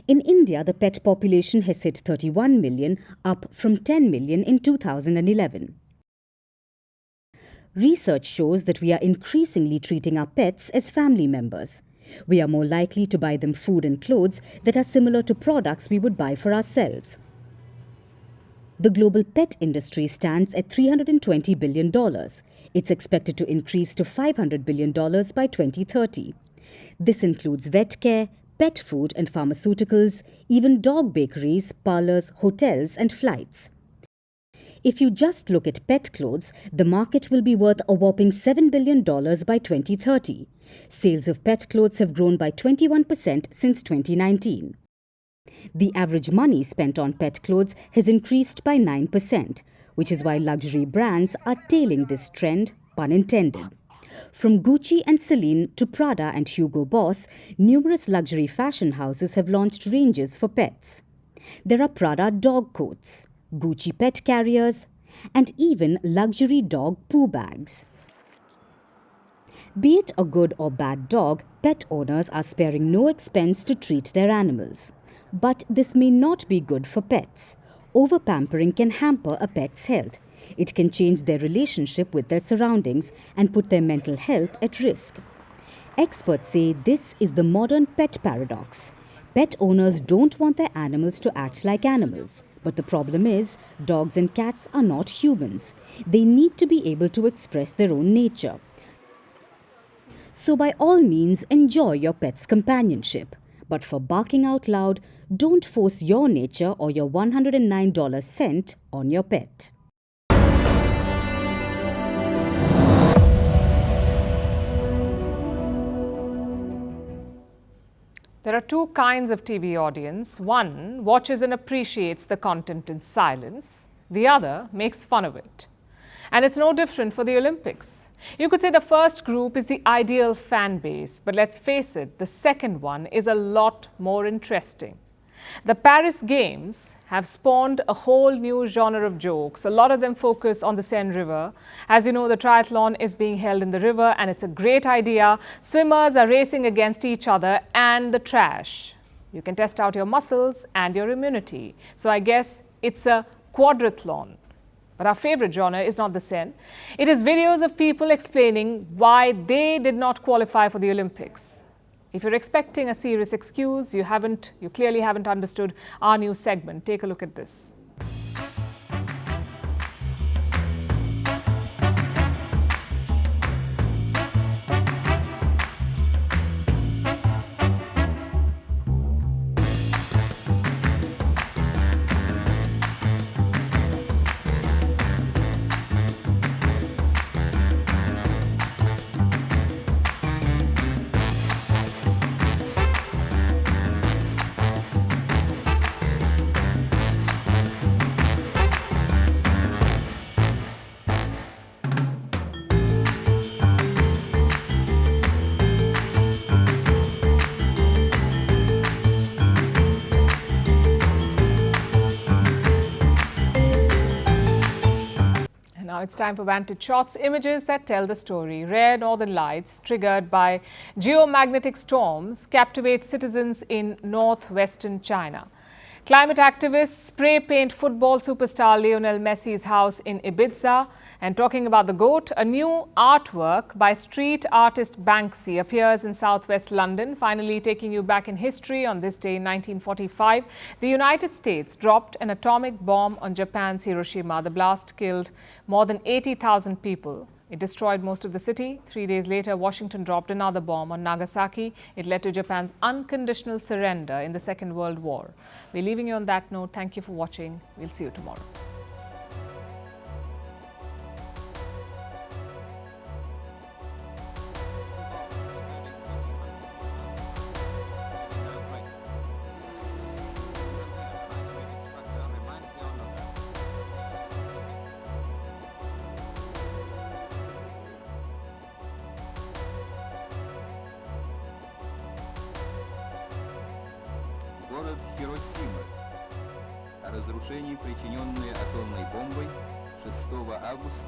In India, the pet population has hit 31 million, up from 10 million in 2011. Research shows that we are increasingly treating our pets as family members. We are more likely to buy them food and clothes that are similar to products we would buy for ourselves. The global pet industry stands at $320 billion. It's expected to increase to $500 billion by 2030. This includes vet care, pet food and pharmaceuticals, even dog bakeries, parlors, hotels and flights. If you just look at pet clothes, the market will be worth a whopping $7 billion by 2030. Sales of pet clothes have grown by 21% since 2019. The average money spent on pet clothes has increased by 9%, which is why luxury brands are tailing this trend, pun intended. From Gucci and Celine to Prada and Hugo Boss, numerous luxury fashion houses have launched ranges for pets. There are Prada dog coats, Gucci pet carriers, and even luxury dog poo bags. Be it a good or bad dog, pet owners are sparing no expense to treat their animals. But this may not be good for pets. Over-pampering can hamper a pet's health. It can change their relationship with their surroundings and put their mental health at risk. Experts say this is the modern pet paradox. Pet owners don't want their animals to act like animals. But the problem is, dogs and cats are not humans. They need to be able to express their own nature. So by all means, enjoy your pet's companionship. But for barking out loud, don't force your nature or your $109 scent on your pet. There are two kinds of TV audience. One watches and appreciates the content in silence. The other makes fun of it. And it's no different for the Olympics. You could say the first group is the ideal fan base, but let's face it, the second one is a lot more interesting. The Paris Games have spawned a whole new genre of jokes. A lot of them focus on the Seine River. As you know, the triathlon is being held in the river and it's a great idea. Swimmers are racing against each other and the trash. You can test out your muscles and your immunity. So I guess it's a quadrathlon. But our favorite genre is not the Seine. It is videos of people explaining why they did not qualify for the Olympics. If you're expecting a serious excuse, you clearly haven't understood our new segment. Take a look at this. it's time for Vantage Shots, images that tell the story. Rare northern lights triggered by geomagnetic storms captivate citizens in northwestern China. Climate activists spray paint football superstar Lionel Messi's house in Ibiza. And talking about the GOAT, a new artwork by street artist Banksy appears in southwest London. Finally, taking you back in history, on this day in 1945, the United States dropped an atomic bomb on Japan's Hiroshima. The blast killed more than 80,000 people. It destroyed most of the city. 3 days later, Washington dropped another bomb on Nagasaki. It led to Japan's unconditional surrender in the Second World War. We're leaving you on that note. Thank you for watching. We'll see you tomorrow. Город Хиросима. О разрушении, причиненные атомной бомбой 6 августа.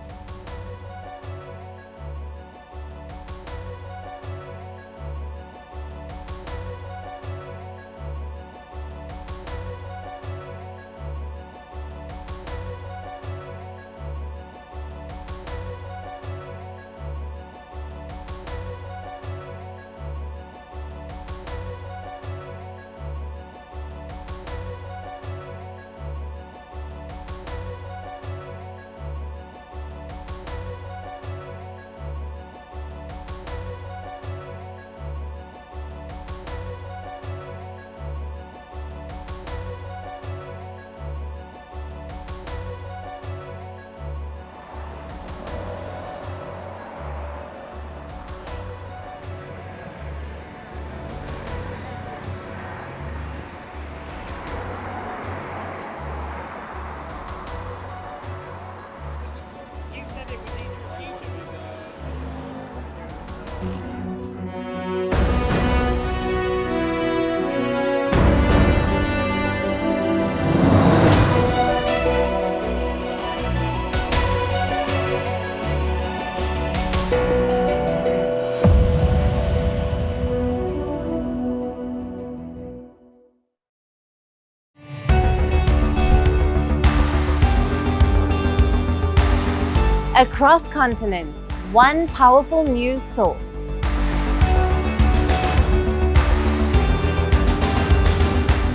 Across continents, one powerful news source.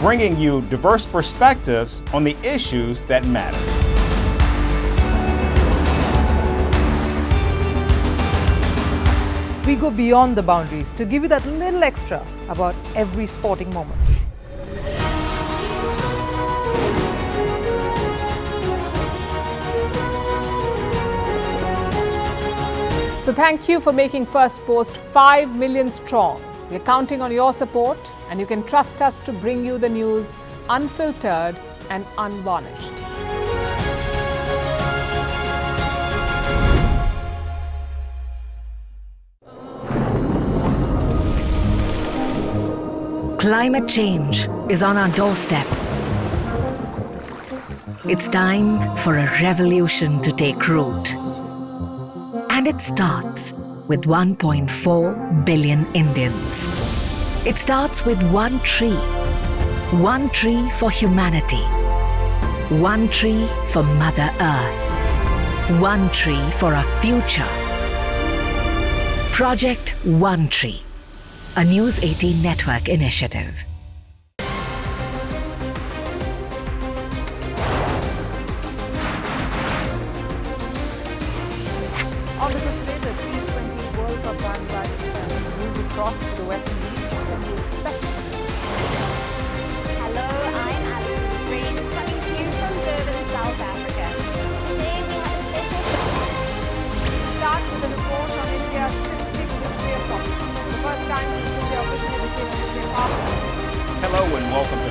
Bringing you diverse perspectives on the issues that matter. We go beyond the boundaries to give you that little extra about every sporting moment. So thank you for making Firstpost 5 million strong. We're counting on your support, and you can trust us to bring you the news unfiltered and unvarnished. Climate change is on our doorstep. It's time for a revolution to take root. And it starts with 1.4 billion Indians. It starts with one tree for humanity, one tree for Mother Earth, one tree for a future. Project One Tree, a News 18 network initiative. To the West Indies, what can you expect from this? Hello, I'm Alison Green, coming to you from Durban, South Africa. Today we have a special show. We'll start with a report on India's shifting nuclear posture. For the first time since India officially became a nuclear power. Hello and welcome